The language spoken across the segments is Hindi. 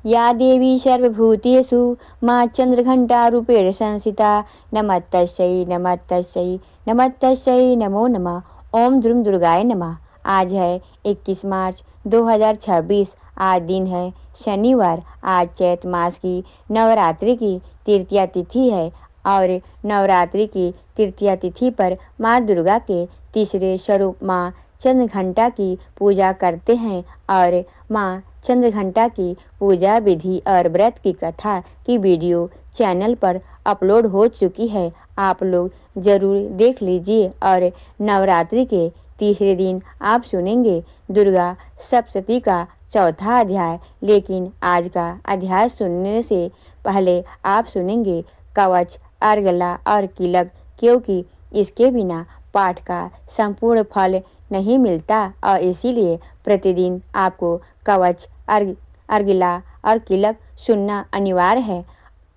या देवी सर्वभूतेषु मां चंद्रघंटारूपेण संस्थिता नमस्तस्यै नमस्तस्यै नमस्तस्यै नमो नमः। ओम द्रुम दुर्गाय नमः। आज है 21 मार्च 2026। आज दिन है शनिवार। आज चैत मास की नवरात्रि की तृतीया तिथि है और नवरात्रि की तृतीया तिथि पर माँ दुर्गा के तीसरे स्वरूप माँ चंद्रघंटा की पूजा करते हैं और माँ चंद्रघंटा की पूजा विधि और व्रत की कथा की वीडियो चैनल पर अपलोड हो चुकी है। आप लोग जरूर देख लीजिए। और नवरात्रि के तीसरे दिन आप सुनेंगे दुर्गा सप्तशती का चौथा अध्याय। लेकिन आज का अध्याय सुनने से पहले आप सुनेंगे कवच, अर्गला और किलक, क्योंकि इसके बिना पाठ का संपूर्ण फल नहीं मिलता और इसीलिए प्रतिदिन आपको कवच, अर्गिला और किलक सुनना अनिवार्य है।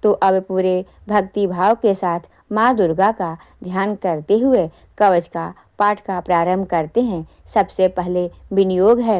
तो अब पूरे भक्ति भाव के साथ माँ दुर्गा का ध्यान करते हुए कवच का पाठ का प्रारंभ करते हैं। सबसे पहले विनियोग है।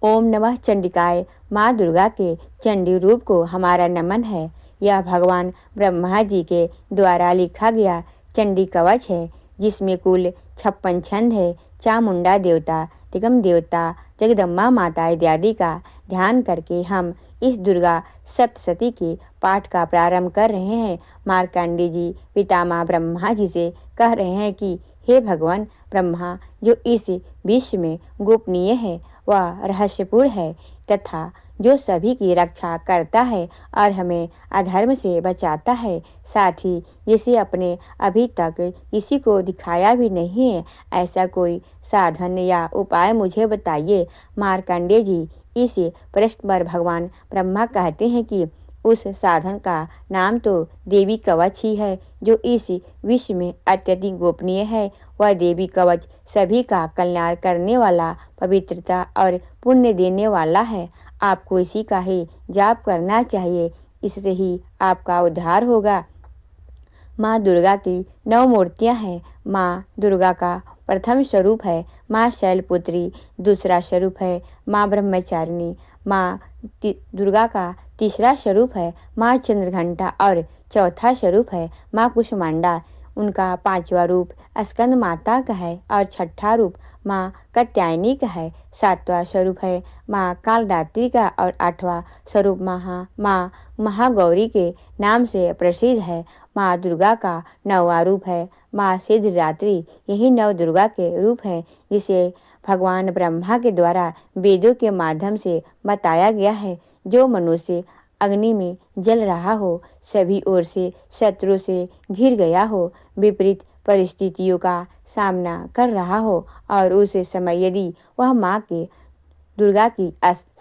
ओम नमः चंडिकाय। माँ दुर्गा के चंडी रूप को हमारा नमन है। यह भगवान ब्रह्मा जी के द्वारा लिखा गया चंडी कवच है, जिसमें कुल 56 छंद है। चामुंडा देवता, तिगम देवता, जगदम्बा माता इत्यादि का ध्यान करके हम इस दुर्गा सप्तशती के पाठ का प्रारंभ कर रहे हैं। मार्कंडेय जी पितामह ब्रह्मा जी से कह रहे हैं कि हे भगवान ब्रह्मा, जो इस विश्व में गोपनीय है वह रहस्यपूर्ण है तथा जो सभी की रक्षा करता है और हमें अधर्म से बचाता है, साथ ही जिसे अपने अभी तक किसी को दिखाया भी नहीं है, ऐसा कोई साधन या उपाय मुझे बताइए। मार्कंडेय जी इस प्रश्न पर भगवान ब्रह्मा कहते हैं कि उस साधन का नाम तो देवी कवच ही है, जो इस विश्व में अत्यधिक गोपनीय है। वह देवी कवच सभी का कल्याण करने वाला, पवित्रता और पुण्य देने वाला है। आपको इसी का ही जाप करना चाहिए, इससे ही आपका उद्धार होगा। माँ दुर्गा की 9 मूर्तियाँ हैं। माँ दुर्गा का प्रथम स्वरूप है माँ शैलपुत्री, दूसरा स्वरूप है माँ ब्रह्मचारिणी, माँ दुर्गा का तीसरा स्वरूप है माँ चंद्रघंटा और चौथा स्वरूप है माँ कुष्मांडा। उनका 5वां रूप स्कंद माता का है और छठा रूप माँ कात्यायनी का है। 7वां स्वरूप है माँ कालरात्रि का और 8वां स्वरूप माँ महागौरी के नाम से प्रसिद्ध है। माँ दुर्गा का 9वां रूप है माँ सिद्धिदात्री। यही 9 दुर्गा के रूप हैं, जिसे भगवान ब्रह्मा के द्वारा वेदों के माध्यम से बताया गया है। जो मनुष्य अग्नि में जल रहा हो, सभी ओर से शत्रु से घिर गया हो, विपरीत परिस्थितियों का सामना कर रहा हो और उस समय यदि वह माँ के दुर्गा की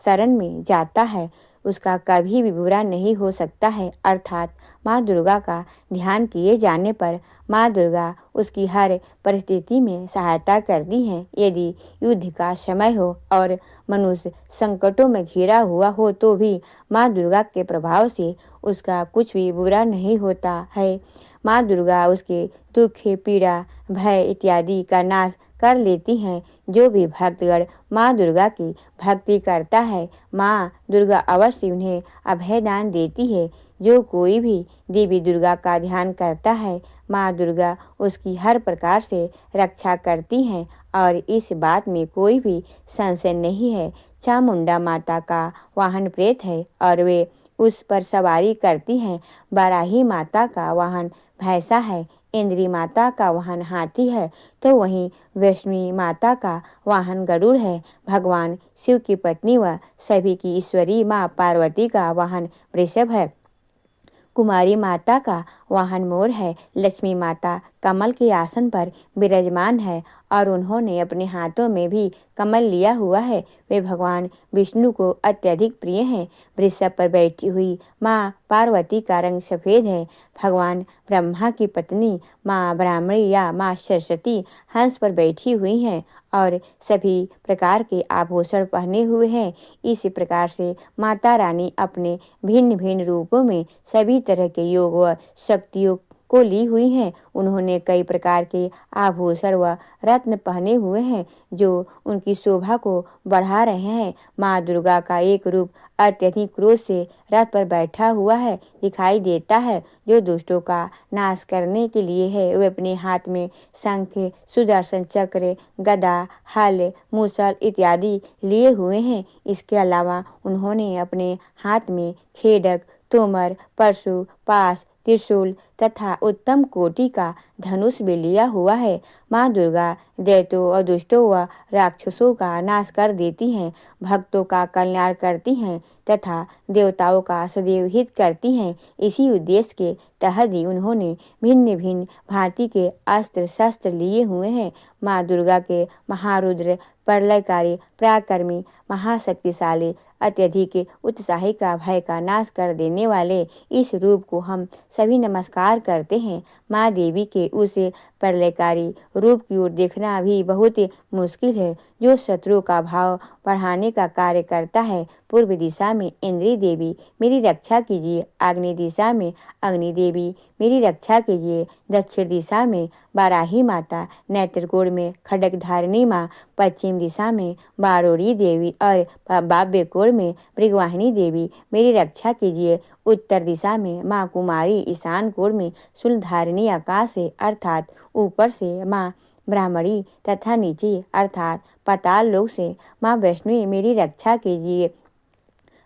शरण में जाता है, उसका कभी भी बुरा नहीं हो सकता है। अर्थात माँ दुर्गा का ध्यान किए जाने पर माँ दुर्गा उसकी हर परिस्थिति में सहायता करती हैं। यदि युद्ध का समय हो और मनुष्य संकटों में घिरा हुआ हो तो भी माँ दुर्गा के प्रभाव से उसका कुछ भी बुरा नहीं होता है। माँ दुर्गा उसके दुख, पीड़ा, भय इत्यादि का नाश कर लेती हैं। जो भी भक्तगण माँ दुर्गा की भक्ति करता है, माँ दुर्गा अवश्य उन्हें अभय दान देती है। जो कोई भी देवी दुर्गा का ध्यान करता है, माँ दुर्गा उसकी हर प्रकार से रक्षा करती हैं और इस बात में कोई भी संशय नहीं है। चामुंडा माता का वाहन प्रेत है और वे उस पर सवारी करती हैं। बाराही माता का वाहन भैंसा है। इंद्री माता का वाहन हाथी है, तो वहीं वैष्णवी माता का वाहन गरुड़ है। भगवान शिव की पत्नी व सभी की ईश्वरी माँ पार्वती का वाहन वृषभ है। कुमारी माता का वाहन मोर है। लक्ष्मी माता कमल के आसन पर विराजमान है और उन्होंने अपने हाथों में भी कमल लिया हुआ है। वे भगवान विष्णु को अत्यधिक प्रिय हैं। वृषभ पर बैठी हुई माँ पार्वती का रंग सफ़ेद है। भगवान ब्रह्मा की पत्नी माँ ब्राह्मणी या माँ सरस्वती हंस पर बैठी हुई हैं और सभी प्रकार के आभूषण पहने हुए हैं। इस प्रकार से माता रानी अपने भिन्न भिन्न रूपों में सभी तरह के योग व शक्तियों को ली हुई हैं। उन्होंने कई प्रकार के आभूषण व रत्न पहने हुए हैं जो उनकी शोभा को बढ़ा रहे हैं। माँ दुर्गा का एक रूप अत्यधिक क्रोध से रथ पर बैठा हुआ है दिखाई देता है जो दुष्टों का नाश करने के लिए है। वे अपने हाथ में शंख, सुदर्शन चक्र, गदा, हल, मूसल इत्यादि लिए हुए हैं। इसके अलावा उन्होंने अपने हाथ में खेडक, तोमर, परशु, पास, त्रिशूल तथा उत्तम कोटि का धनुष भी लिया हुआ है। माँ दुर्गा दैत्यों और दुष्टों व राक्षसों का नाश कर देती हैं, भक्तों का कल्याण करती हैं तथा देवताओं का सदैव हित करती हैं। इसी उद्देश्य के तहत ही उन्होंने भिन्न भिन्न भांति के अस्त्र शस्त्र लिए हुए हैं। माँ दुर्गा के महारुद्र, प्रलयकारी, पराक्रमी, महाशक्तिशाली, अत्यधिक उत्साही का भय का नाश कर देने वाले इस रूप को हम सभी नमस्कार करते हैं। माँ देवी के उस प्रलयकारी रूप की ओर देखना भी बहुत मुश्किल है जो शत्रु का भाव बढ़ाने का कार्य करता है। पूर्व दिशा में इंद्री देवी मेरी रक्षा कीजिए, आग्नेय दिशा में अग्नि देवी मेरी रक्षा कीजिए, दक्षिण दिशा में बाराही माता, नेत्रकोण में खड्ग धारिणी माँ, पश्चिम दिशा में बारोड़ी देवी और बाव्य कोण में मृगवाहिनी देवी मेरी रक्षा कीजिए, उत्तर दिशा में माँ कुमारी, ईशान कोण में शूलधारिणी आकाश से अर्थात ऊपर से माँ ब्राह्मणी तथा नीचे अर्थात पाताल लोक से माँ वैष्णवी मेरी रक्षा कीजिए।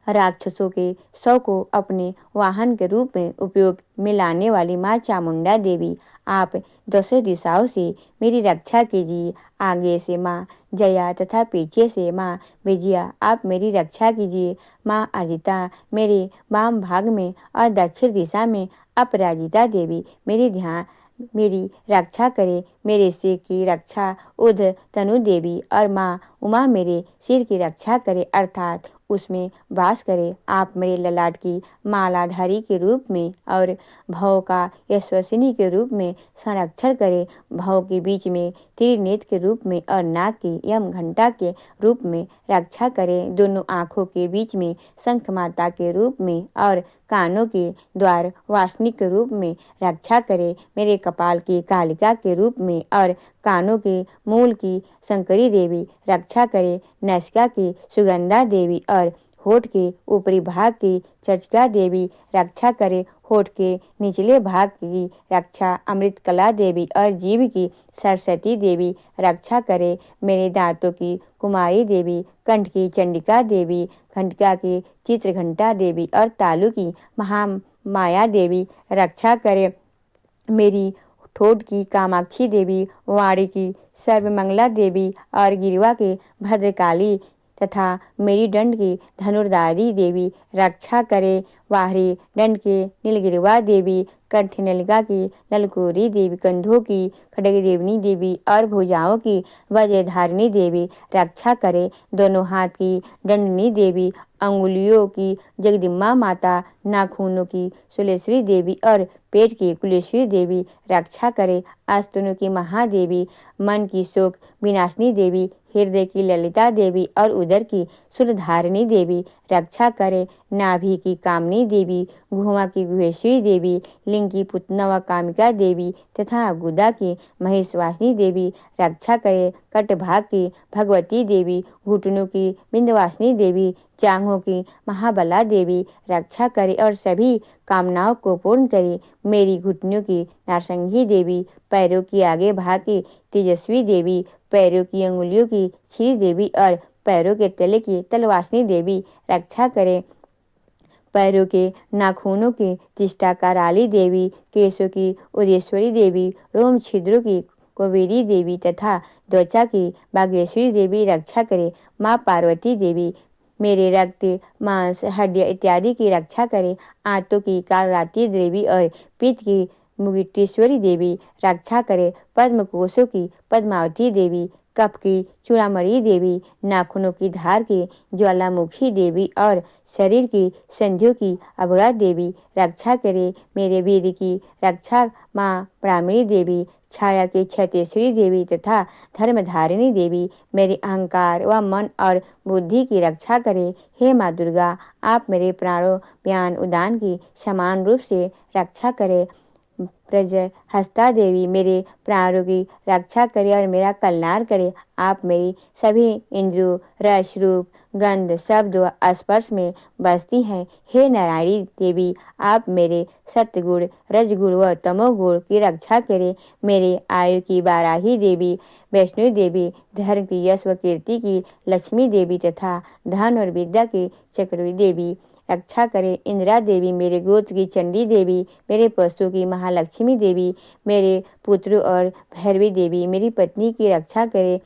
राक्षसों के शव को अपने वाहन के रूप में उपयोग में लाने वाली माँ चामुंडा देवी आप दसों दिशाओं से मेरी रक्षा कीजिए। आगे से माँ जया तथा पीछे से माँ विजया आप मेरी रक्षा कीजिए। माँ अजिता मेरे वाम भाग में और दक्षिण दिशा में अपराजिता देवी मेरी रक्षा करे। मेरे सिर की रक्षा उध तनु देवी और माँ उमा मेरे सिर की रक्षा करे अर्थात उसमें वास करे। आप मेरे ललाट की मालाधारी के रूप में और भव का यशस्विनी के रूप में संरक्षण करे। भव के बीच में त्रिनेत्र के रूप में और नाक की यम घंटा के रूप में रक्षा करे। दोनों आँखों के बीच में शंख माता के रूप में और कानों के द्वार वासनी के रूप में रक्षा करे। मेरे कपाल की कालिका के रूप में और कानों के मूल की शंकरी देवी रक्षा करे। नसिका की सुगंधा देवी और होठ के ऊपरी भाग की चर्चिका देवी रक्षा करे। होठ के निचले भाग की रक्षा अमृतकला देवी और जीभ की सरस्वती देवी रक्षा करे। मेरे दांतों की कुमारी देवी, कंठ की चंडिका देवी, घंटिका की चित्रघंटा देवी और तालु की महामाया देवी रक्षा करे। मेरी ठोड की कामाक्षी देवी, वाणी की सर्वमंगला देवी और गिरवा के भद्रकाली तथा मेरी दंड की धनुर्धारी देवी रक्षा करे। बाहरी दंड के नीलगिरिवा देवी, कंठ नलिका की ललकोरी देवी, कंधों की खड्ग देवनी देवी और भुजाओं की वज्रधारिणी देवी रक्षा करे। दोनों हाथ की दंडनी देवी, अंगुलियों की जगदम्बा माता, नाखूनों की सुलेश्वरी देवी और पेट की कुलेश्वरी देवी रक्षा करे। आस्तनों की महादेवी, मन की शोक विनाशिनी देवी, हृदय की ललिता देवी और उदर की सुरधारिणी देवी रक्षा करे। नाभि की कामनी देवी, गुहा की गुहेश्वरी देवी, लिंग की पुतना व कामिका देवी तथा गुदा की महेशवासिनी देवी रक्षा करे। कटभाग की भगवती देवी, घुटनों की विंध्यवासिनी देवी, जांघों की महाबला देवी रक्षा करे और सभी कामनाओं को पूर्ण करे। मेरी घुटनों की नारसंगी देवी, पैरों की आगे भाग की तेजस्वी देवी, पैरों की अंगुलियों की श्री देवी और पैरों के तले की तलवासिनी देवी रक्षा करे। पैरों के नाखूनों की तिष्ठा कराली देवी, केशों की उदेश्वरी देवी, रोम छिद्रों की कुबेरी देवी तथा त्वचा की बागेश्वरी देवी रक्षा करे। माँ पार्वती देवी मेरे रक्त, मांस, हड्डियाँ इत्यादि की रक्षा करे। आंतों की कालरात्रि देवी और पित्त की मुगिटेश्वरी देवी रक्षा करे। पद्म कोशों की पद्मावती देवी, कफ की चूड़ामणि देवी, नाखूनों की धार की ज्वालामुखी देवी और शरीर की संधियों की अभगा देवी रक्षा करे। मेरे वीर की रक्षा माँ ब्राह्मणी देवी, छाया की क्षतेश्वरी देवी तथा धर्मधारिणी देवी मेरे अहंकार व मन और बुद्धि की रक्षा करे। हे माँ दुर्गा, आप मेरे प्राणों, ज्ञान, उदान की समान रूप से रक्षा करें। हस्ता देवी मेरे प्राणों की रक्षा करे और मेरा कल्याण करे। आप मेरी सभी इंद्रियों, रस, रूप, गंध, शब्द व स्पर्श में बसती हैं। हे नारायणी देवी, आप मेरे सत्गुण, रजगुण व तमोगुण की रक्षा करें। मेरे आयु की वाराही देवी, वैष्णवी देवी, धर्म की, यश व कीर्ति की लक्ष्मी देवी तथा धन और विद्या की चक्रवी देवी रक्षा करे। इंदिरा देवी मेरे गोत्र की चंडी देवी, मेरे पशु की महालक्ष्मी देवी, मेरे पुत्र और भैरवी देवी मेरी पत्नी की रक्षा करे।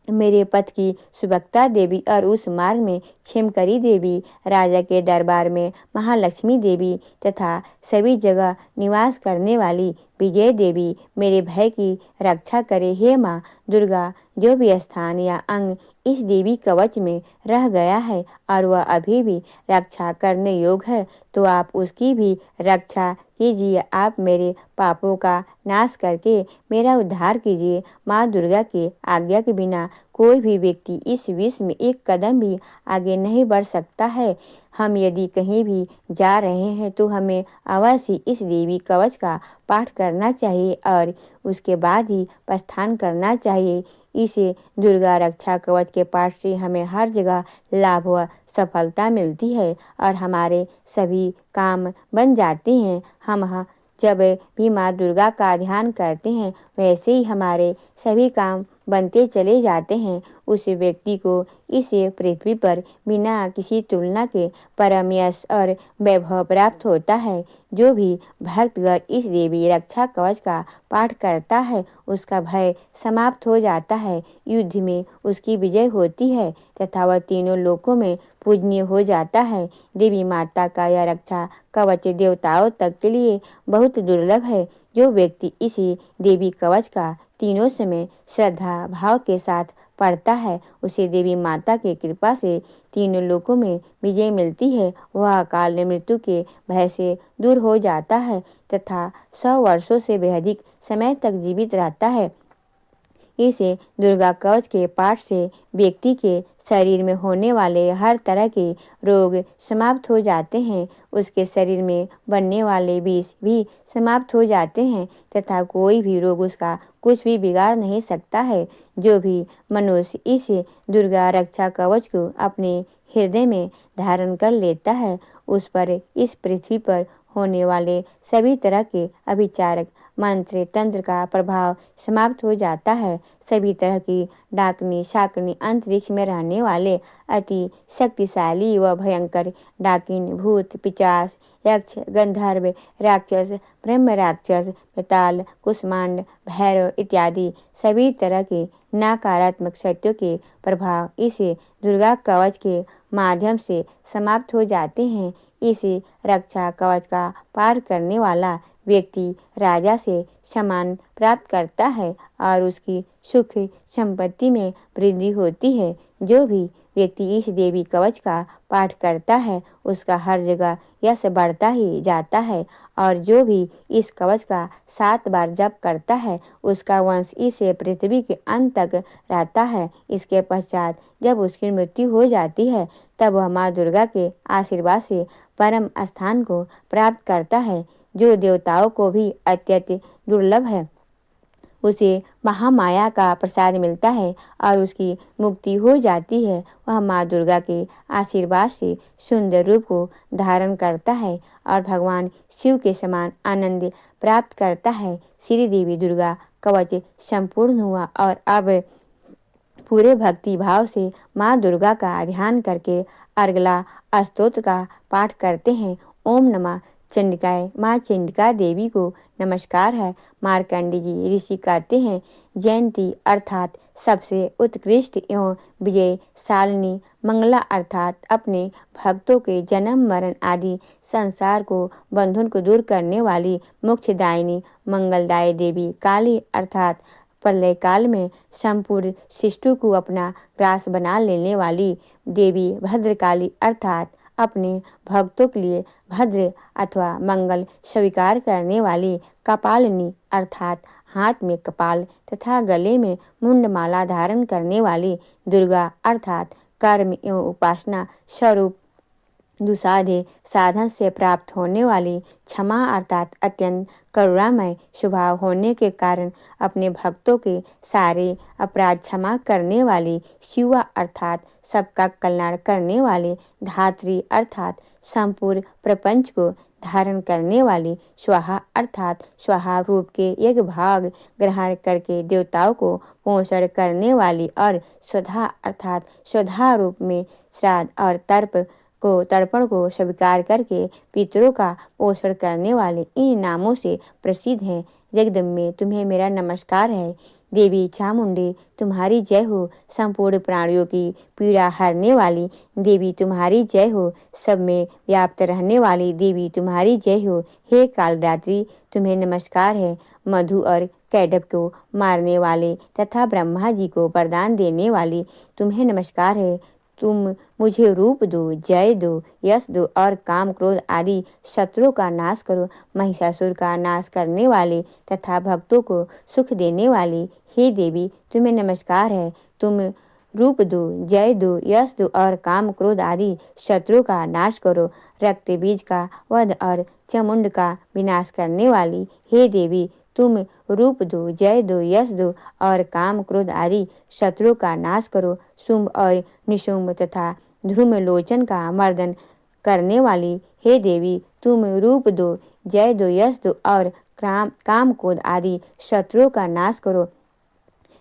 मेरे पथ की सुभक्ता देवी और उस मार्ग में क्षेमकरी देवी, राजा के दरबार में महालक्ष्मी देवी तथा सभी जगह निवास करने वाली विजय देवी मेरे भय की रक्षा करे। हे माँ दुर्गा, जो भी स्थान या अंग इस देवी कवच में रह गया है और वह अभी भी रक्षा करने योग्य है, तो आप उसकी भी रक्षा कीजिए। आप मेरे पापों का नाश करके मेरा उद्धार कीजिए। माँ दुर्गा के आज्ञा के बिना कोई भी व्यक्ति इस विश्व में एक कदम भी आगे नहीं बढ़ सकता है। हम यदि कहीं भी जा रहे हैं तो हमें अवश्य इस देवी कवच का पाठ करना चाहिए और उसके बाद ही प्रस्थान करना चाहिए। इसे दुर्गा रक्षा कवच के पाठ से हमें हर जगह लाभ व सफलता मिलती है और हमारे सभी काम बन जाते हैं। हम जब भी माँ दुर्गा का ध्यान करते हैं वैसे ही हमारे सभी काम बनते चले जाते हैं। उस व्यक्ति को इस पृथ्वी पर बिना किसी तुलना के परम यश और वैभव प्राप्त होता है। जो भी भक्तगण इस देवी रक्षा कवच का पाठ करता है उसका भय समाप्त हो जाता है, युद्ध में उसकी विजय होती है तथा वह तीनों लोकों में पूजनीय हो जाता है। देवी माता का यह रक्षा कवच देवताओं तक के लिए बहुत दुर्लभ है। जो व्यक्ति इसी देवी कवच का तीनों समय श्रद्धा भाव के साथ पढ़ता है उसे देवी माता की कृपा से तीनों लोकों में विजय मिलती है। वह अकाल मृत्यु के भय से दूर हो जाता है तथा 100 वर्षों से भी अधिक समय तक जीवित रहता है। इसे दुर्गा कवच के पाठ से व्यक्ति के शरीर में होने वाले हर तरह के रोग समाप्त हो जाते हैं, उसके शरीर में बनने वाले विष भी समाप्त हो जाते हैं तथा कोई भी रोग उसका कुछ भी बिगाड़ नहीं सकता है। जो भी मनुष्य इस दुर्गा रक्षा कवच को अपने हृदय में धारण कर लेता है उस पर इस पृथ्वी पर होने वाले सभी तरह के अभिचारक मंत्र तंत्र का प्रभाव समाप्त हो जाता है। सभी तरह की डाकनी शाकनी अंतरिक्ष में रहने वाले अति शक्तिशाली व भयंकर डाकिन भूत पिचास यक्ष गंधर्व राक्षस ब्रह्म राक्षस पाताल कुष्मांड भैरव इत्यादि सभी तरह के नकारात्मक शक्तियों के प्रभाव इस दुर्गा कवच के माध्यम से समाप्त हो जाते हैं। इस रक्षा कवच का पाठ करने वाला व्यक्ति राजा से सम्मान प्राप्त करता है और उसकी सुख संपत्ति में वृद्धि होती है। जो भी व्यक्ति इस देवी कवच का पाठ करता है उसका हर जगह यश बढ़ता ही जाता है और जो भी इस कवच का 7 बार जप करता है उसका वंश इस पृथ्वी के अंत तक रहता है। इसके पश्चात जब उसकी मृत्यु हो जाती है तब वह माँ दुर्गा के आशीर्वाद से परम स्थान को प्राप्त करता है, जो देवताओं को भी अत्यंत दुर्लभ है। उसे महामाया का प्रसाद मिलता है और उसकी मुक्ति हो जाती है। वह माँ दुर्गा के आशीर्वाद से सुंदर रूप को धारण करता है और भगवान शिव के समान आनंद प्राप्त करता है। श्री देवी दुर्गा कवच संपूर्ण हुआ और अब पूरे भक्ति भाव से माँ दुर्गा का ध्यान करके अर्गला स्तोत्र का पाठ करते हैं। ओम नमः चंडिकाय। माँ चंडिका देवी को नमस्कार है। मार्कंडी जी ऋषि कहते हैं, जयंती अर्थात सबसे उत्कृष्ट एवं विजय शालिनी, मंगला अर्थात अपने भक्तों के जन्म मरण आदि संसार को बंधन को दूर करने वाली मोक्षदायिनी मंगलदायी देवी, काली अर्थात प्रलय काल में संपूर्ण सृष्टि को अपना ग्रास बना लेने वाली देवी, भद्रकाली अर्थात अपने भक्तों के लिए भद्र अथवा मंगल स्वीकार करने वाली, कपालिनी अर्थात हाथ में कपाल तथा गले में मुंडमाला धारण करने वाली, दुर्गा अर्थात कर्म एवं उपासना स्वरूप दुसाधे साधन से प्राप्त होने वाली क्षमा अर्थात अत्यंत करुणामय स्वभाव होने के कारण अपने भक्तों के सारे अपराध क्षमा करने वाली शिवा अर्थात सबका कल्याण करने वाले धात्री अर्थात संपूर्ण प्रपंच को धारण करने वाली स्वाहा अर्थात स्वाहा रूप के एक भाग ग्रहण करके देवताओं को पोषण करने वाली और स्वधा अर्थात स्वधा रूप में श्राद्ध और तर्पण को स्वीकार करके पितरों का पोषण करने वाले इन नामों से प्रसिद्ध हैं। जगदम्बे तुम्हें मेरा नमस्कार है। देवी चामुंडे तुम्हारी जय हो। संपूर्ण प्राणियों की पीड़ा हरने वाली देवी तुम्हारी जय हो। सब में व्याप्त रहने वाली देवी तुम्हारी जय हो। हे कालरात्रि तुम्हें नमस्कार है। मधु और कैटभ को मारने वाले तथा ब्रह्मा जी को वरदान देने वाली तुम्हें नमस्कार है। तुम मुझे रूप दो, जय दो, यश दो और काम क्रोध आदि शत्रुओं का नाश करो। महिषासुर का नाश करने वाले तथा भक्तों को सुख देने वाली हे देवी तुम्हें नमस्कार है। तुम रूप दो, जय दो, यश दो और काम क्रोध आदि शत्रुओं का नाश करो। रक्त बीज का वध और चामुंड का विनाश करने वाली हे देवी तुम रूप दो, जय दो, यश दो और काम क्रोध आदि शत्रुओं का नाश करो। शुंभ और निशुंभ तथा ध्रुम लोचन का मर्दन करने वाली हे देवी तुम रूप दो, जय दो, यश दो और काम क्रोध आदि शत्रुओं का नाश करो।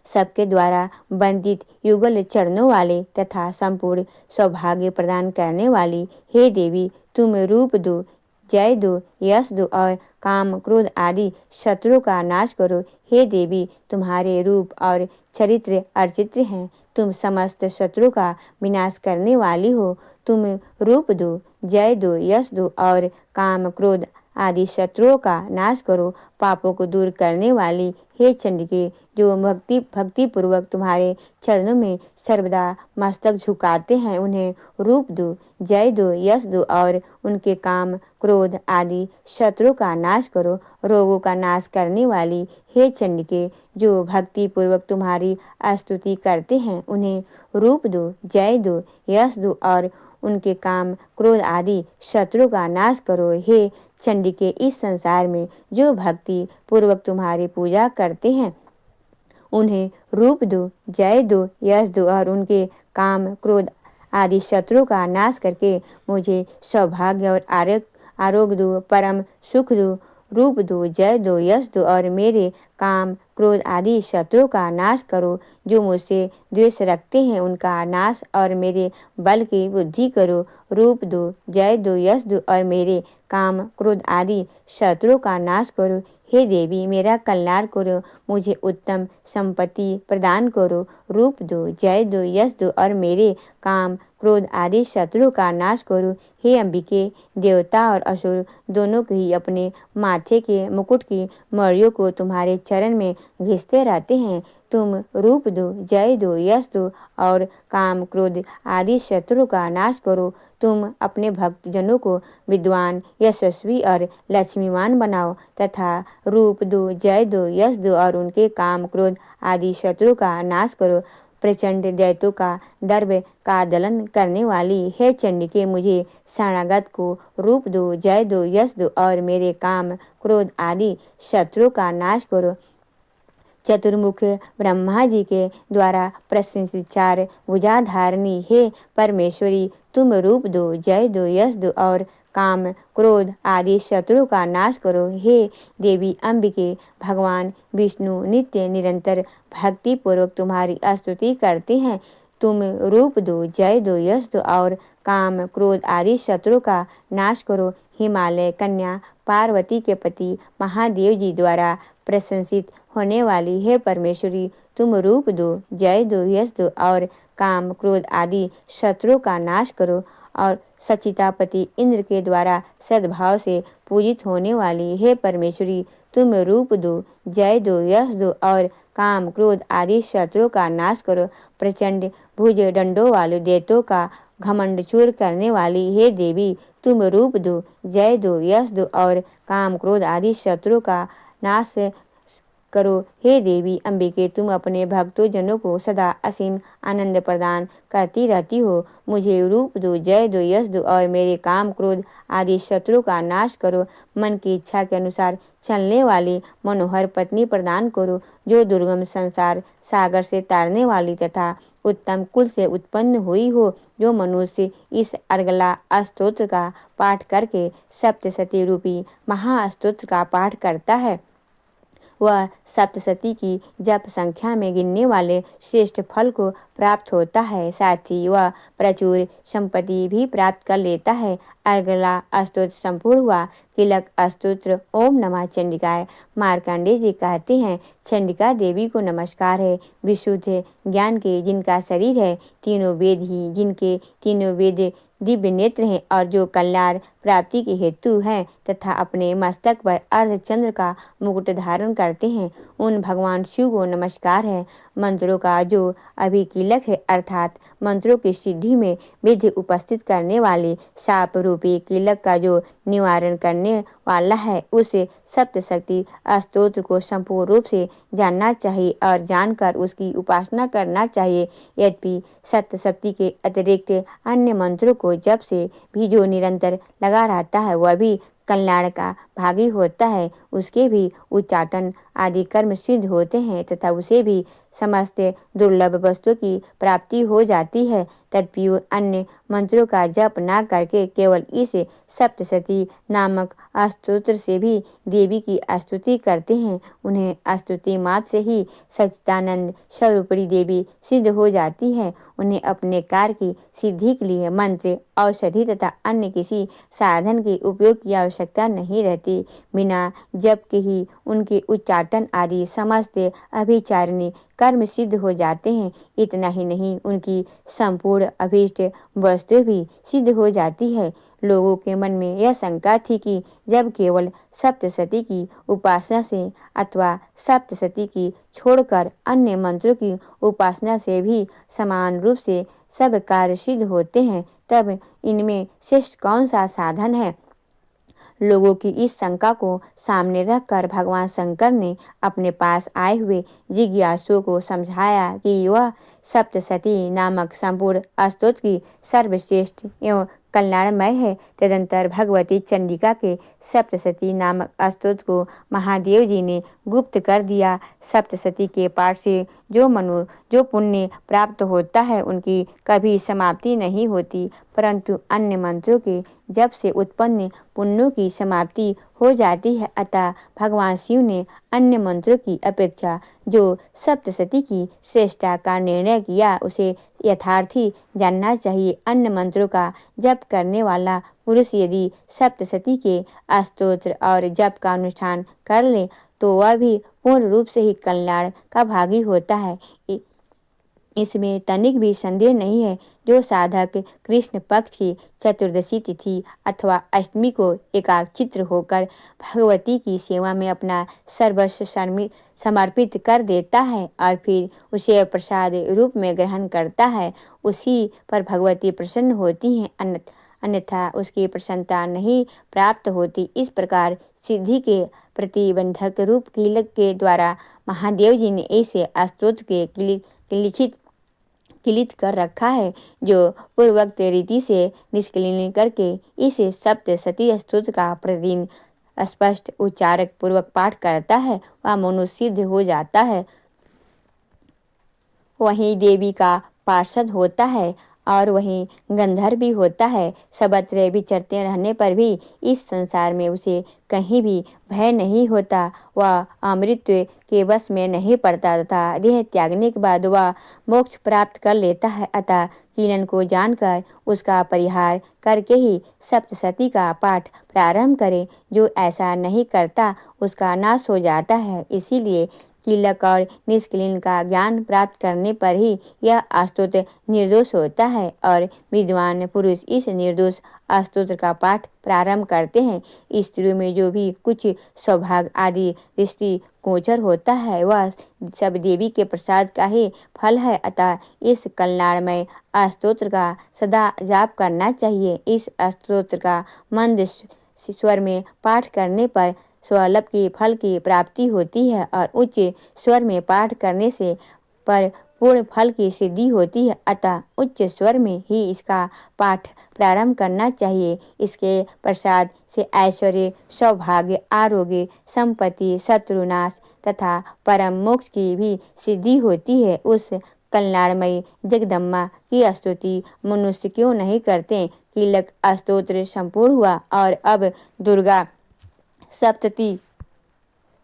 सबके द्वारा वंदित युगल चरणों वाले तथा संपूर्ण सौभाग्य प्रदान करने वाली हे देवी तुम रूप दो, जय दो, यश दो और काम क्रोध आदि शत्रुओं का नाश करो। हे देवी तुम्हारे रूप और चरित्र अर्चित्र हैं। तुम समस्त शत्रुओं का विनाश करने वाली हो। तुम रूप दो, जय दो, यश दो और काम क्रोध आदि शत्रुओं का नाश करो। पापों को दूर करने वाली हे चंडिके जो भक्ति पूर्वक तुम्हारे चरणों में सर्वदा मस्तक झुकाते हैं उन्हें रूप दो, जय दो, यश दो और उनके काम क्रोध आदि शत्रुओं का नाश करो। रोगों का नाश करने वाली हे चंडिके जो भक्ति पूर्वक तुम्हारी स्तुति करते हैं उन्हें रूप दो, जय दो, यश दो और उनके काम क्रोध आदि शत्रुओं का नाश करो। हे चंडिके इस संसार में जो भक्ति पूर्वक तुम्हारी पूजा करते हैं उन्हें रूप दो, जय दो, यश दो और उनके काम क्रोध आदि शत्रुओं का नाश करके मुझे सौभाग्य और आरोग्य दो, परम सुख दो। रूप दो, जय दो, यश दो और मेरे काम क्रोध आदि शत्रुओं का नाश करो। जो मुझसे द्वेष रखते हैं उनका नाश और मेरे बल की बुद्धि करो। रूप दो, जय दो, यश दो और मेरे काम क्रोध आदि शत्रुओं का नाश करो। हे देवी मेरा कल्याण करो, मुझे उत्तम संपत्ति प्रदान करो। रूप दो, जय दो, यश दो और मेरे काम क्रोध आदि शत्रुओं का नाश करो। हे अंबिके देवता और असुर दोनों के ही अपने माथे के मुकुट की मड़ियों को तुम्हारे चरण में घिसते रहते हैं। तुम रूप दो, जय दो, यश दो और काम क्रोध आदि शत्रु का नाश करो। तुम अपने भक्तजनों को विद्वान, यशस्वी और लक्ष्मीवान बनाओ तथा रूप दो, जय दो, यश दो और उनके काम क्रोध आदि शत्रु का नाश करो। प्रचंड दैत्यों का दर्भ का दलन करने वाली हे चंडिके मुझे शरणागत को रूप दो, जय दो, यश दो और मेरे काम क्रोध आदि शत्रुओं का नाश करो। चतुर्मुख ब्रह्मा जी के द्वारा प्रशंसित चार भुजाधारिणी हे परमेश्वरी तुम रूप दो, जय दो, यश दो और काम क्रोध आदि शत्रु का नाश करो। हे देवी अंबिके भगवान विष्णु नित्य निरंतर भक्ति पूर्वक तुम्हारी स्तुति करते हैं। तुम रूप दो, जय दो, यश दो और काम क्रोध आदि शत्रु का नाश करो। हिमालय कन्या पार्वती के पति महादेव जी द्वारा प्रशंसित होने वाली हे परमेश्वरी तुम रूप दो, जय दो, यश दो और काम क्रोध आदि शत्रुओं का नाश करो। और सचितापति इंद्र के द्वारा सद्भाव से पूजित होने वाली हे परमेश्वरी तुम रूप दो, जय दो, यश दो और काम क्रोध आदि शत्रुओं का नाश करो। प्रचंड भुज डंडों वाले दैत्यों का घमंड चूर करने वाली हे देवी तुम रूप दो, जय दो, यश दो और काम क्रोध आदि शत्रुओं का नाश करो। हे देवी अंबिके, तुम अपने भक्तों जनों को सदा असीम आनंद प्रदान करती रहती हो। मुझे रूप दो, जय दो, यश दो और मेरे काम क्रोध आदि शत्रु का नाश करो। मन की इच्छा के अनुसार चलने वाली मनोहर पत्नी प्रदान करो, जो दुर्गम संसार सागर से तारने वाली तथा उत्तम कुल से उत्पन्न हुई हो। जो मनुष्य इस अर्गला स्तोत्र का पाठ करके सप्तशती रूपी महास्तोत्र का पाठ करता है, वह सप्तशती की जप संख्या में गिनने वाले श्रेष्ठ फल को प्राप्त होता है। साथ ही वह प्रचुर संपत्ति भी प्राप्त कर लेता है। अर्गला स्तोत्र संपूर्ण हुआ। तिलक स्तोत्र। ओम नमः चंडिकाय। मार्कंडेय जी कहते हैं, चंडिका देवी को नमस्कार है। विशुद्ध ज्ञान के जिनका शरीर है, तीनों वेद ही जिनके तीनों वेद दिव्य नेत्र हैं और जो कल्याण प्राप्ति के हेतु हैं तथा अपने मस्तक पर अर्धचंद्र का मुकुट धारण करते हैं, उन भगवान शिव को नमस्कार है। मंत्रों का जो अभिकीलक है, अर्थात मंत्रों की सिद्धि में विधि उपस्थित करने वाले शाप रूपी कीलक का जो निवारण करने वाला है, उस सप्तशक्ति स्तोत्र को संपूर्ण रूप से जानना चाहिए और जानकर उसकी उपासना करना चाहिए। यद्यपि सप्तशक्ति के अतिरिक्त अन्य मंत्रों को जप से भी जो निरंतर लगा रहता है, वह भी कल्याण का भागी होता है। उसके भी उच्चाटन आदि कर्म सिद्ध होते हैं तथा उसे भी समस्त दुर्लभ वस्तु की प्राप्ति हो जाती है। तदपि अन्य मंत्रों का जप न करके केवल इस सप्तशती नामक स्तोत्र से भी देवी की स्तुति करते हैं, उन्हें स्तुति मात्र से ही सच्चिदानंद स्वरूपणी देवी सिद्ध हो जाती है। उन्हें अपने कार्य की सिद्धि के लिए मंत्र, औषधि तथा अन्य किसी साधन के उपयोग की आवश्यकता नहीं रहती। बिना जप के ही उनके उच्चाटन आदि समस्त अभिचारिणी कर्म सिद्ध हो जाते हैं। इतना ही नहीं, उनकी संपूर्ण अभीष्ट वस्तु भी सिद्ध हो जाती है। लोगों के मन में यह शंका थी कि जब केवल सप्तशती की उपासना से अथवा सप्तशती की छोड़कर अन्य मंत्रों की उपासना से भी समान रूप से सब कार्य सिद्ध होते हैं, तब इनमें श्रेष्ठ कौन सा साधन है। लोगों की इस शंका को सामने रखकर भगवान शंकर ने अपने पास आए हुए जिज्ञासुओं को समझाया कि वह सप्तशती नामक संपूर्ण स्तोत्र की सर्वश्रेष्ठ एवं कल्याणमय है। तदंतर भगवती चंडिका के सप्तशती नामक स्तोत्र को महादेव जी ने गुप्त कर दिया। सप्तशती के पाठ से जो पुण्य प्राप्त होता है, उनकी कभी समाप्ति नहीं होती, परंतु अन्य मंत्रों के जप से उत्पन्न पुण्यों की समाप्ति हो जाती है। अतः भगवान शिव ने अन्य मंत्रों की अपेक्षा जो सप्तशती की श्रेष्ठता का निर्णय किया, उसे यथार्थी जानना चाहिए। अन्य मंत्रों का जप करने वाला पुरुष यदि सप्तशती के स्तोत्र और जप का अनुष्ठान कर ले, तो वह भी पूर्ण रूप से ही कल्याण का भागी होता है। इसमें तनिक भी संदेह नहीं है। जो साधक कृष्ण पक्ष की चतुर्दशी तिथि अथवा अष्टमी को एकाग्रचित्त होकर भगवती की सेवा में अपना सर्वस्व समर्पित कर देता है और फिर उसे प्रसाद रूप में ग्रहण करता है, उसी पर भगवती प्रसन्न होती हैं, अन्यथा उसकी प्रसन्नता नहीं प्राप्त होती। इस प्रकार सिद्धि के प्रतिबंधक रूप कीलक के द्वारा महादेव जी ने इसे स्तोत्र के लिखित कर रखा है, जो पूर्वोक्त रीति से निष्क्रिय करके इस सप्तशती स्तोत्र का प्रतिदिन स्पष्ट उच्चारक पूर्वक पाठ करता है, वह मनुष्य सिद्ध हो जाता है। वहीं देवी का पार्षद होता है और वहीं गंधर्व भी होता है। सर्वत्र विचरते रहने पर भी इस संसार में उसे कहीं भी भय नहीं होता। वह अमृत के वश में नहीं पड़ता तथा देह त्यागने के बाद वह मोक्ष प्राप्त कर लेता है। अतः कीलन को जानकर उसका परिहार करके ही सप्तशती का पाठ प्रारंभ करें। जो ऐसा नहीं करता उसका नाश हो जाता है। इसीलिए कीलक और निष्क्रिय का ज्ञान प्राप्त करने पर ही यह स्तोत्र निर्दोष होता है और विद्वान पुरुष इस निर्दोष स्तोत्र का पाठ प्रारंभ करते हैं। स्त्रियों में जो भी कुछ सौभाग्य आदि दृष्टि गोचर होता है, वह सब देवी के प्रसाद का ही फल है। अतः इस कल्याणमय स्तोत्र का सदा जाप करना चाहिए। इस स्तोत्र का मंद स्वर में पाठ करने पर स्वलभ के फल की प्राप्ति होती है और उच्च स्वर में पाठ करने से पर पूर्ण फल की सिद्धि होती है। अतः उच्च स्वर में ही इसका पाठ प्रारंभ करना चाहिए। इसके प्रसाद से ऐश्वर्य, सौभाग्य, आरोग्य, संपत्ति, शत्रुनाश तथा परम मोक्ष की भी सिद्धि होती है। उस कल्याणमयी जगदम्बा की स्तुति मनुष्य क्यों नहीं करते। कीलक स्तोत्र संपूर्ण हुआ और अब दुर्गा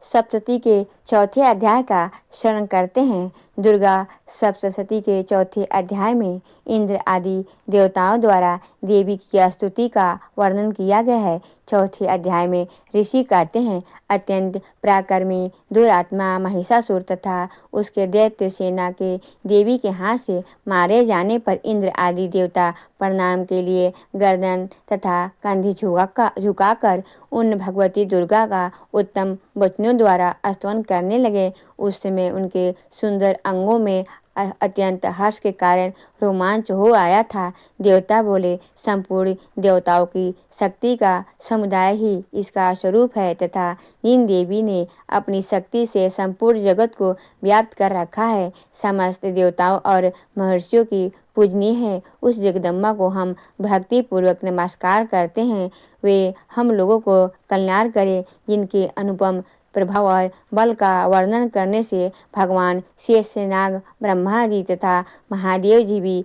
सप्तशती के चौथे अध्याय का श्रवण करते हैं। दुर्गा सप्तशती के चौथे अध्याय में इंद्र आदि देवताओं द्वारा देवी की स्तुति का वर्णन किया गया है। चौथे अध्याय में ऋषि कहते हैं, अत्यंत पराक्रमी दुरात्मा महिषासुर तथा उसके दैत्य सेना के देवी के हाथ से मारे जाने पर इंद्र आदि देवता प्रणाम के लिए गर्दन तथा कंधे झुकाकर उन भगवती दुर्गा का उत्तम वचनों द्वारा स्तवन करने लगे। उस समय उनके सुंदर अंगों में अत्यंत हर्ष के कारण रोमांच हो आया था। देवता बोले, संपूर्ण देवताओं की शक्ति का समुदाय ही इसका स्वरूप है तथा इन देवी ने अपनी शक्ति से संपूर्ण जगत को व्याप्त कर रखा है। समस्त देवताओं और महर्षियों की पूजनीय है। उस जगदम्बा को हम भक्ति पूर्वक नमस्कार करते हैं। वे हम लोगों को कल्याण करें। जिनके अनुपम प्रभाव और बल का वर्णन करने से भगवान शेषनाग, ब्रह्मा जी तथा महादेव जी भी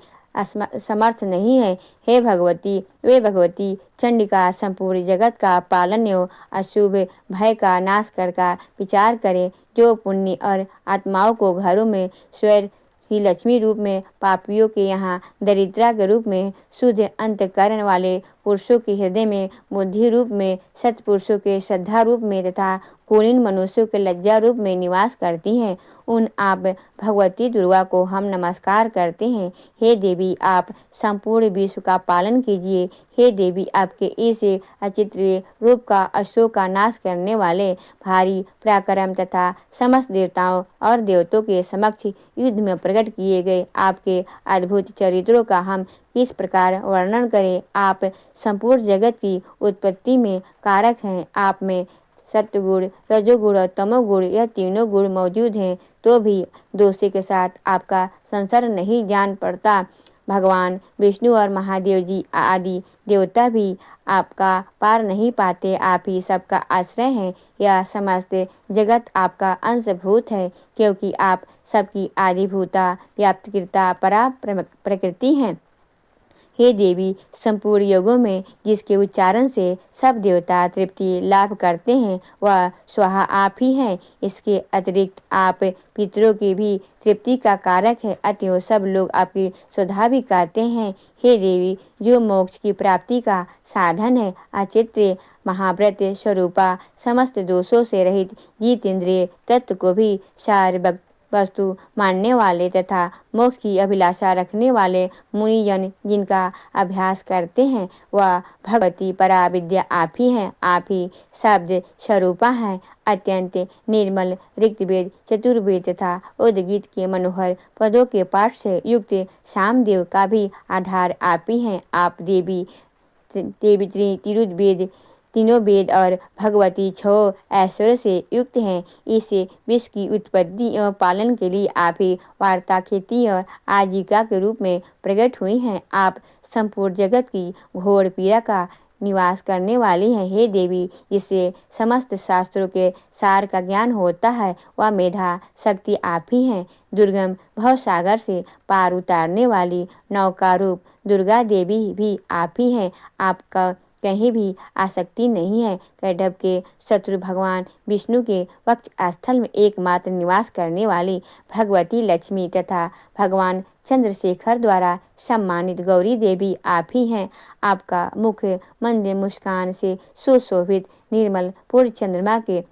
समर्थ नहीं है। हे भगवती, वे भगवती चंडिका संपूर्ण जगत का पालन एवं अशुभ भय का नाश कर का विचार करे। जो पुण्य और आत्माओं को घरों में स्वर ही लक्ष्मी रूप में, पापियों के यहाँ दरिद्रा के रूप में, शुद्ध अंतकरण वाले पुरुषों के हृदय में बुद्धि रूप में, सत्पुरुषों के श्रद्धा रूप में तथा कुलीन मनुष्यों के लज्जा रूप में निवास करती हैं। उन आप भगवती दुर्गा को हम नमस्कार करते हैं। हे देवी, आप संपूर्ण विश्व का पालन कीजिए। हे देवी, आपके इस अचित्र्य रूप का अशोक का नाश करने वाले भारी पराक्रम तथा समस्त देवताओं और देवतों के समक्ष युद्ध में प्रकट किए गए आपके अद्भुत चरित्रों का हम किस प्रकार वर्णन करें। आप संपूर्ण जगत की उत्पत्ति में कारक हैं। आप में सत्वगुण, रजोगुण और तमोगुण, यह तीनों गुण मौजूद हैं, तो भी दोषी के साथ आपका संसार नहीं जान पड़ता। भगवान विष्णु और महादेव जी आदि देवता भी आपका पार नहीं पाते। आप ही सबका आश्रय हैं। यह समस्त जगत आपका अंशभूत है, क्योंकि आप सबकी आदिभूता, व्याप्तकृता, परा प्रकृति हैं। हे देवी, संपूर्ण योगों में जिसके उच्चारण से सब देवता तृप्ति लाभ करते हैं, वह स्वाहा आप ही हैं। इसके अतिरिक्त आप पितरों की भी तृप्ति का कारक है, अतएव सब लोग आपकी स्वधा भी कहते हैं। हे देवी, जो मोक्ष की प्राप्ति का साधन है, अचित्य महाव्रत स्वरूपा, समस्त दोषों से रहित जितेंद्रिय तत्व को भी सार वस्तु मानने वाले तथा मोक्ष की अभिलाषा रखने वाले मुनिजन जिनका अभ्यास करते हैं, वह भगवती परा विद्या आप ही हैं। आप ही शब्द स्वरूपा हैं। अत्यंत निर्मल ऋग्वेद, चतुर्वेद तथा उद्गीत के मनोहर पदों के पाठ से युक्त सामदेव का भी आधार आप ही हैं। आप देवी तिरुवेद, तीनों वेद और भगवती छह ऐश्वर्य से युक्त हैं। इस विश्व की उत्पत्ति एवं पालन के लिए आप ही वार्ता, खेती और आजीविका के रूप में प्रकट हुई हैं। आप संपूर्ण जगत की घोर पीड़ा का निवास करने वाली हैं। हे देवी, जिससे समस्त शास्त्रों के सार का ज्ञान होता है, वह मेधा शक्ति आप ही हैं। दुर्गम भवसागर से पार उतारने वाली नौका रूप दुर्गा देवी भी आप ही हैं। आपका कहीं भी आसक्ति नहीं है। कैटभ के शत्रु भगवान विष्णु के वक्ष स्थल में एकमात्र निवास करने वाली भगवती लक्ष्मी तथा भगवान चंद्रशेखर द्वारा सम्मानित गौरी देवी आप ही हैं। आपका मुख मंद मुस्कान से सुशोभित निर्मल पूर्ण चंद्रमा के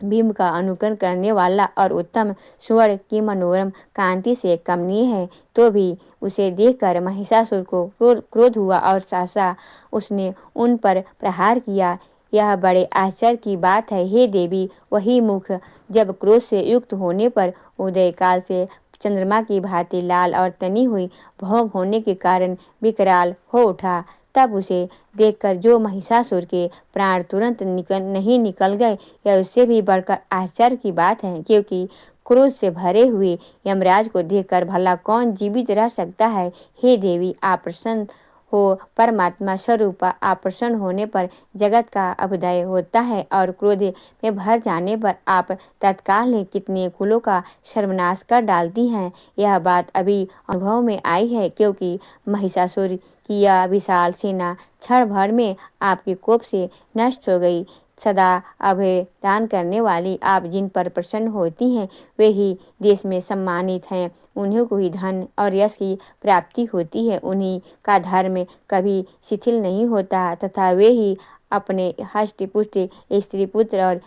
बिंब का अनुकरण करने वाला और उत्तम स्वर्ण की मनोरम कांति से कमनीय है, तो भी उसे देखकर महिषासुर को क्रोध हुआ और सहसा उसने उन पर प्रहार किया। यह बड़े आश्चर्य की बात है। हे देवी, वही मुख जब क्रोध से युक्त होने पर उदय काल से चंद्रमा की भांति लाल और तनी हुई भोग होने के कारण विकराल हो उठा, तब उसे देखकर जो महिषासुर के प्राण तुरंत नहीं निकल गए, यह उससे भी बढ़कर आश्चर्य की बात है, क्योंकि क्रोध से भरे हुए यमराज को देखकर भला कौन जीवित रह सकता है। हे देवी, आप प्रसन्न हो। परमात्मा स्वरूप आप प्रसन्न होने पर जगत का अभ्युदय होता है और क्रोध में भर जाने पर आप तत्काल ही कितने कुलों का सर्वनाश कर डालती हैं। यह बात अभी अनुभव में आई है, क्योंकि महिषासुर की यह विशाल सेना क्षण भर में आपके कोप से नष्ट हो गई। सदा अभय दान करने वाली आप जिन पर प्रसन्न होती हैं वे ही देश में सम्मानित हैं। उन्हीं को ही धन और यश की प्राप्ति होती है। उन्हीं का धर्म कभी शिथिल नहीं होता तथा वे ही अपने हष्ट पुष्ट स्त्री पुत्र और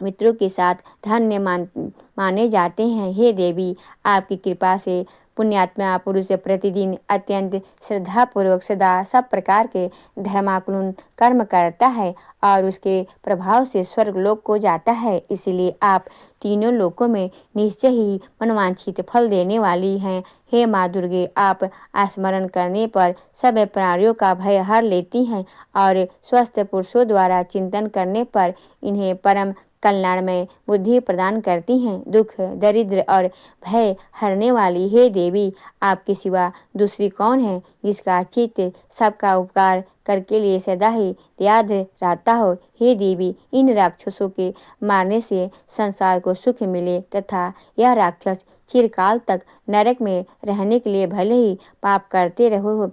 मित्रों के साथ धन्य माने जाते हैं। हे देवी, आपकी कृपा से पुण्यात्मा पुरुष प्रतिदिन अत्यंत श्रद्धापूर्वक सदा सब प्रकार के धर्माकुल कर्म करता है और उसके प्रभाव से स्वर्गलोक को जाता है। इसलिए आप तीनों लोकों में निश्चय ही मनवांछित फल देने वाली हैं। हे माँ दुर्गे, आप स्मरण करने पर सब प्राणियों का भय हर लेती हैं और स्वस्थ पुरुषों द्वारा चिंतन करने पर इन्हें परम कल्याणमय बुद्धि प्रदान करती हैं। दुख, दरिद्र और भय हरने वाली हे देवी, आपके सिवा दूसरी कौन है जिसका चित्त सबका उपकार करके लिए सदा ही याद रहता हो। हे देवी, इन राक्षसों के मारने से संसार को सुख मिले तथा यह राक्षस चिरकाल तक नरक में रहने के लिए भले ही पाप करते रहो,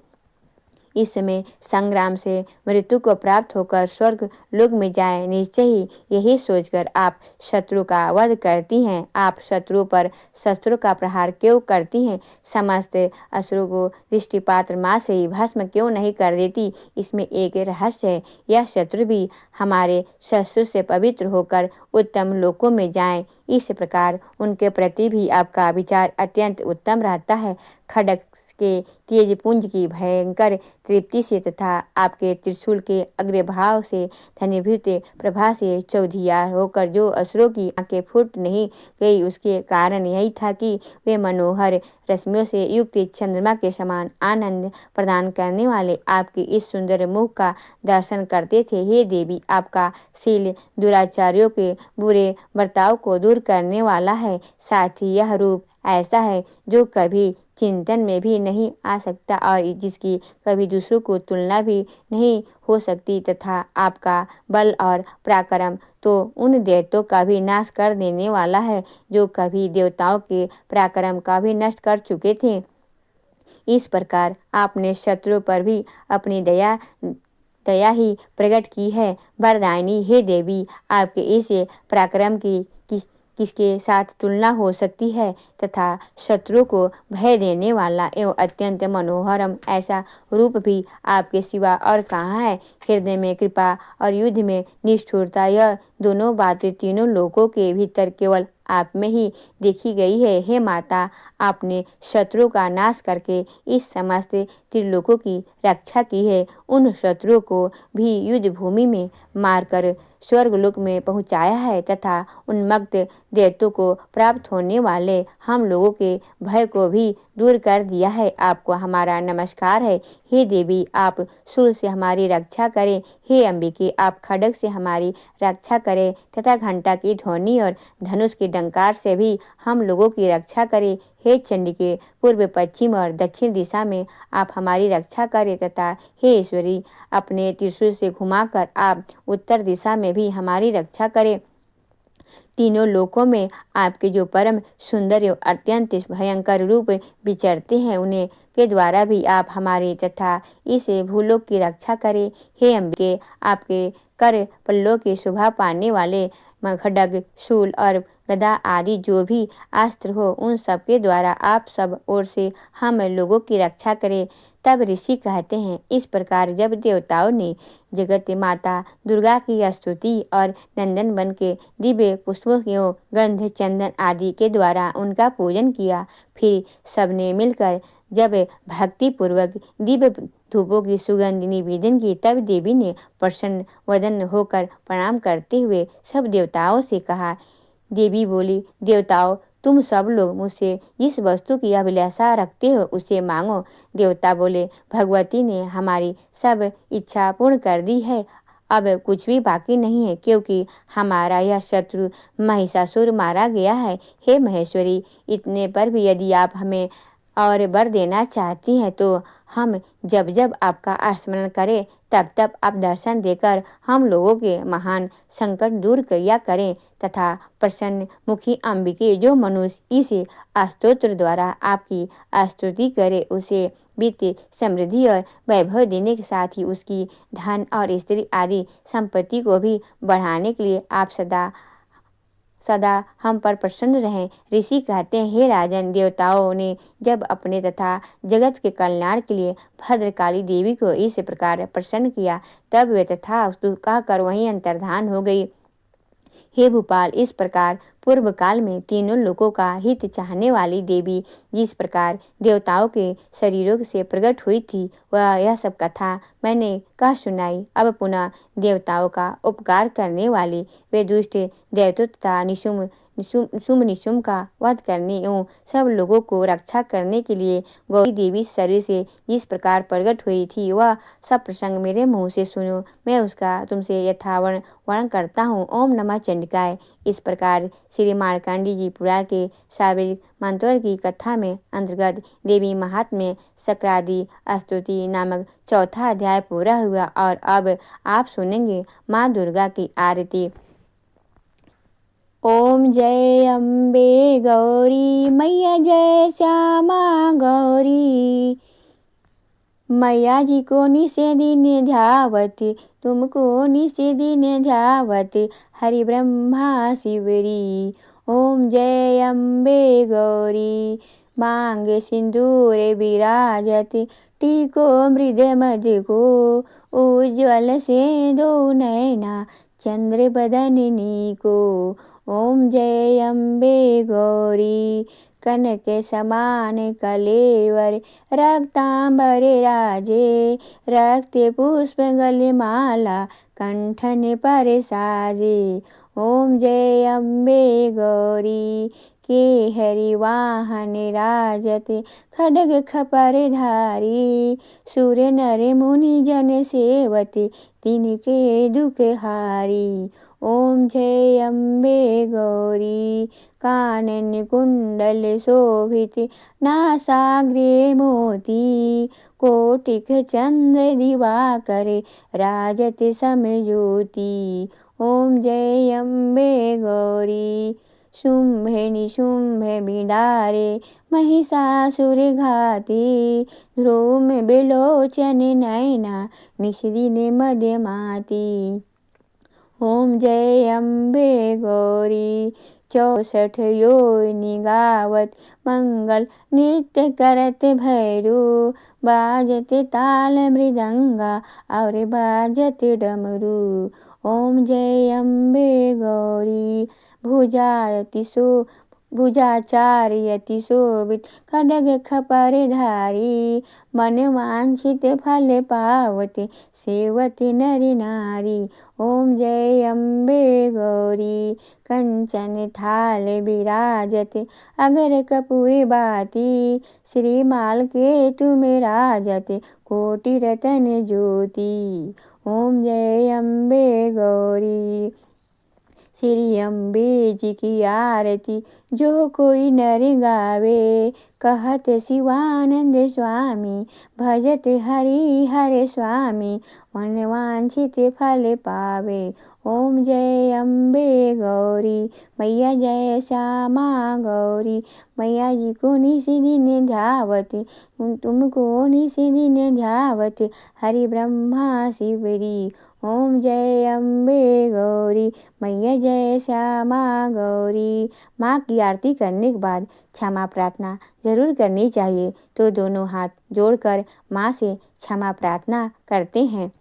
इस समय संग्राम से मृत्यु को प्राप्त होकर स्वर्ग लोक में जाए। निश्चय ही यही सोचकर आप शत्रु का वध करती हैं। आप शत्रु पर शस्त्रों का प्रहार क्यों करती हैं? समस्त असुरों को दृष्टिपात माँ से ही भस्म क्यों नहीं कर देती? इसमें एक रहस्य है। यह शत्रु भी हमारे शस्त्र से पवित्र होकर उत्तम लोकों में जाएं। इस प्रकार उनके प्रति भी आपका विचार अत्यंत उत्तम रहता है। खड्ग के तेज पुंज की भयंकर तृप्ति से तथा आपके त्रिशूल के अग्रभाव से धन्यभूत प्रभा से चौधिया होकर जो असुरों की आंखें फूट नहीं गई, उसके कारण यही था कि वे मनोहर रश्मियों से युक्त चंद्रमा के समान आनंद प्रदान करने वाले आपके इस सुंदर मुख का दर्शन करते थे। हे देवी, आपका शील दुराचारियों के बुरे बर्ताव को दूर करने वाला है। साथ ही यह रूप ऐसा है जो कभी चिंतन में भी नहीं आ सकता और जिसकी कभी दूसरों को तुलना भी नहीं हो सकती तथा आपका बल और पराक्रम तो उन दैत्यों का भी नाश कर देने वाला है जो कभी देवताओं के पराक्रम का भी नष्ट कर चुके थे। इस प्रकार आपने शत्रु पर भी अपनी दया ही प्रकट की है। वरदायिनी हे देवी, आपके इस पराक्रम की किसके साथ तुलना हो सकती है तथा शत्रु को भय देने वाला एवं अत्यंत मनोहरम ऐसा रूप भी आपके सिवा और कहाँ है। हृदय में कृपा और युद्ध में निष्ठुरता, यह दोनों बातें तीनों लोगों के भीतर केवल आप में ही देखी गई है। हे माता, आपने शत्रु का नाश करके इस समस्त त्रिलोकों की रक्षा की है। उन शत्रुओं को भी युद्ध भूमि में मारकर स्वर्गलोक में पहुंचाया है तथा उन्मत्त दैत्यों को प्राप्त होने वाले हम लोगों के भय को भी दूर कर दिया है। आपको हमारा नमस्कार है। हे देवी, आप शूल से हमारी रक्षा करें। हे अंबिके, आप खड्ग से हमारी रक्षा करें तथा घंटा की ध्वनि और धनुष के डंकार से भी हम लोगों की रक्षा करें। हे चंडिके, पूर्व, पश्चिम और दक्षिण दिशा में आप हमारी रक्षा करें तथा हे ईश्वरी, अपने त्रिशूल से घुमाकर आप उत्तर दिशा में भी हमारी रक्षा करें। तीनों लोकों में आपके जो परम सुंदर एवं अत्यंत भयंकर रूप विचरते हैं, उन्हें के द्वारा भी आप हमारी तथा इस भूलोक की रक्षा करें। हे अंबिके, आपके कर पल्लों की शोभा पाने वाले खड्ग, शूल और गदा आदि जो भी अस्त्र हो, उन सब के द्वारा आप सब ओर से हम लोगों की रक्षा करें। तब ऋषि कहते हैं, इस प्रकार जब देवताओं ने जगत माता दुर्गा की स्तुति और नंदन बन के दिव्य पुष्पों एवं गंध, चंदन आदि के द्वारा उनका पूजन किया, फिर सबने मिलकर जब भक्ति पूर्वक दिव्य धूपों की सुगंध निवेदन की, तब देवी ने प्रसन्न वदन होकर प्रणाम करते हुए सब देवताओं से कहा। देवी बोली, देवताओं, तुम सब लोग मुझसे जिस वस्तु की अभिलाषा रखते हो उसे मांगो। देवता बोले, भगवती ने हमारी सब इच्छा पूर्ण कर दी है, अब कुछ भी बाकी नहीं है, क्योंकि हमारा यह शत्रु महिषासुर मारा गया है। हे महेश्वरी, इतने पर भी यदि आप हमें और वर देना चाहती हैं तो हम जब जब आपका स्मरण करें तब तब आप दर्शन देकर हम लोगों के महान संकट दूर किया करें, तथा प्रसन्न मुखी अंबिके जो मनुष्य इस स्तोत्र द्वारा आपकी स्तुति करे उसे वित्त समृद्धि और वैभव देने के साथ ही उसकी धन और स्त्री आदि संपत्ति को भी बढ़ाने के लिए आप सदा सदा हम पर प्रसन्न रहें। ऋषि कहते हैं, हे राजन, देवताओं ने जब अपने तथा जगत के कल्याण के लिए भद्रकाली देवी को इस प्रकार प्रसन्न किया तब वे तथास्तु कहकर वहीं अंतर्धान हो गई। हे भूपाल, इस प्रकार पूर्व काल में तीनों लोकों का हित चाहने वाली देवी जिस प्रकार देवताओं के शरीरों से प्रकट हुई थी वह यह सब कथा मैंने कह सुनाई। अब पुनः देवताओं का उपकार करने वाली वे दुष्ट दैत्यों तथा निशुम का वध करने एवं सब लोगों को रक्षा करने के लिए गौरी देवी शरीर से जिस प्रकार प्रकट हुई थी वह सब प्रसंग मेरे मुँह से सुनो। मैं उसका तुमसे यथावर्ण वर्णन करता हूँ। ओम नमः चंडिकाय। इस प्रकार श्री मार्कंडी जी पुराण के शारीरिक मंत्र की कथा में अंतर्गत देवी महात्म्य सक्रादि स्तुति नामक चौथा अध्याय पूरा हुआ और अब आप सुनेंगे माँ दुर्गा की आरती। ओम जय अम्बे गौरी मैया, जय श्यामा गौरी। मैया जी को निशे दिन ध्यावत, तुमको निशे दिन ध्यावत, हरि ब्रह्मा शिवरी। ओम जय अम्बे गौरी। मांगे सिंदूर विराजत, टीको मृद मध्य को, उज्ज्वल से दो नैना, चंद्र बदननी को। ओम जय अम्बे गौरी। कनक समान कलेवर, रक्तांबर राजे, रक्त पुष्प गलमाला, कंठन पर साजे। ओम जय अम्बे गौरी। के हरि वाहन राजत, खड्ग खपर धारी, सूर्य नर मुनि जन सेवत, तिनके दुख हारी। ओम जय अम्बे गौरी। कानन कुंडल शोभित, नासाग्रे मोती, कोटिक चंद्र दिवाकर, राजत समज्योति। ओम जय अम्बे गौरी। शुंभ निशुंभ बिडारे, महिषासुर घाती, ध्रुम बिलोचन नयना, निशिदिन मध्यमाती। ओम जय अम्बे गौरी। 64 योनि गावत, मंगल नृत्य करत भैरू, बाजत ताल मृदंगा और बाजत डमरू। ओम जय अम्बे गौरी। भुजाचार्यति शोभित, खड्ग खपर धारी, मन वांछित फल पावत, सेवत नर नारी। ओम जय अम्बे गौरी। कंचन थाल विराजत, अगर कपूर बाती, श्रीमाल के तुम राजत, कोटि रतन ज्योति। ओम जय अम्बे गौरी। श्री अम्बे जी की आरती जो कोई नर गावे, कहत शिवानंद स्वामी, भजत हरि हर स्वामी, मन वांछित फल पावे। ओम जय अम्बे गौरी। मैया जय श्यामा गौरी। मैया जी को निशि दिन ध्यावत, तुमको निशि दिन ध्यावत, हरि ब्रह्मा शिवरी। ओम जय अम्बे गौरी। मैया जय श्यामा गौरी। माँ की आरती करने के बाद क्षमा प्रार्थना जरूर करनी चाहिए, तो दोनों हाथ जोड़कर माँ से क्षमा प्रार्थना करते हैं।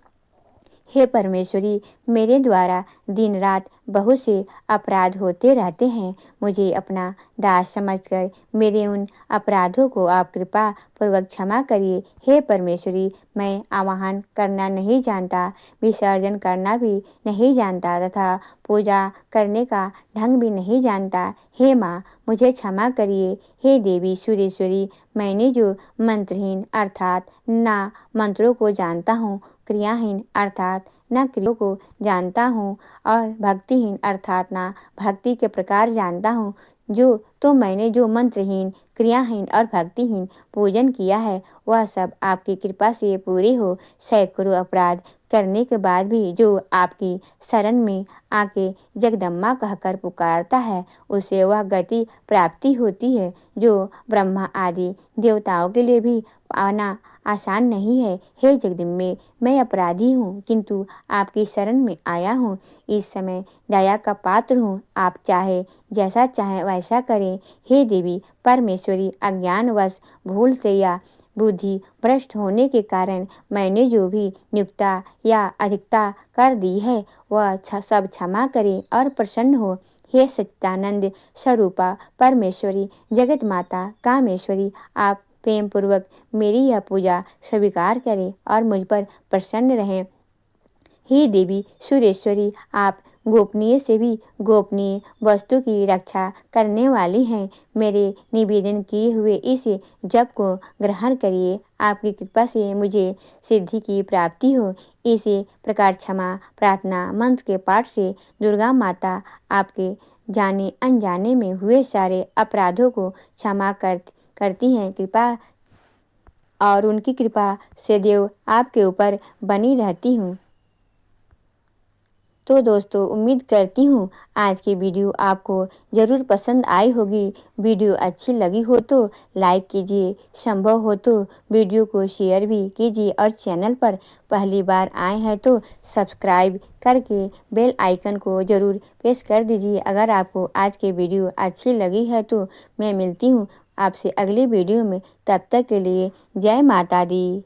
हे परमेश्वरी, मेरे द्वारा दिन रात बहुत से अपराध होते रहते हैं। मुझे अपना दास समझकर मेरे उन अपराधों को आप कृपा पूर्वक क्षमा करिए। हे परमेश्वरी, मैं आवाहन करना नहीं जानता, विसर्जन करना भी नहीं जानता तथा पूजा करने का ढंग भी नहीं जानता। हे माँ, मुझे क्षमा करिए। हे देवी सुरेश्वरी, मैंने जो मंत्रहीन अर्थात ना मंत्रों को जानता हूँ, क्रियाहीन अर्थात न क्रियाओं को जानता हूँ और भक्तिहीन अर्थात ना भक्ति के प्रकार जानता हूँ, मैंने जो मंत्रहीन, क्रियाहीन और भक्तिहीन पूजन किया है वह सब आपकी कृपा से पूरे हो। सैकड़ों अपराध करने के बाद भी जो आपकी शरण में आके जगदम्बा कहकर पुकारता है उसे वह गति प्राप्ति होती है जो ब्रह्मा आदि देवताओं के लिए भी पाना आसान नहीं है। हे जगदम्बे, मैं अपराधी हूँ किंतु आपकी शरण में आया हूँ। इस समय दया का पात्र हूँ, आप चाहे जैसा चाहे वैसा करें। हे देवी परमेश्वरी, अज्ञानवश भूल से या बुद्धि भ्रष्ट होने के कारण मैंने जो भी न्यूनता या अधिकता कर दी है वह सब क्षमा करें और प्रसन्न हो। हे सच्चिदानंद स्वरूपा परमेश्वरी, जगत माता कामेश्वरी, आप प्रेम पूर्वक मेरी यह पूजा स्वीकार करें और मुझ पर प्रसन्न रहें। हे देवी सुरेश्वरी, आप गोपनीय से भी गोपनीय वस्तु की रक्षा करने वाली हैं। मेरे निवेदन किए हुए इस जप को ग्रहण करिए। आपकी कृपा से मुझे सिद्धि की प्राप्ति हो। इस प्रकार क्षमा प्रार्थना मंत्र के पाठ से दुर्गा माता आपके जाने अनजाने में हुए सारे अपराधों को क्षमा करती हैं। कृपा और उनकी कृपा से देव आपके ऊपर बनी रहती हूँ। तो दोस्तों, उम्मीद करती हूँ आज की वीडियो आपको ज़रूर पसंद आई होगी। वीडियो अच्छी लगी हो तो लाइक कीजिए, संभव हो तो वीडियो को शेयर भी कीजिए और चैनल पर पहली बार आए हैं तो सब्सक्राइब करके बेल आइकन को ज़रूर प्रेस कर दीजिए। अगर आपको आज की वीडियो अच्छी लगी है तो मैं मिलती हूँ आपसे अगली वीडियो में। तब तक के लिए जय माता दी।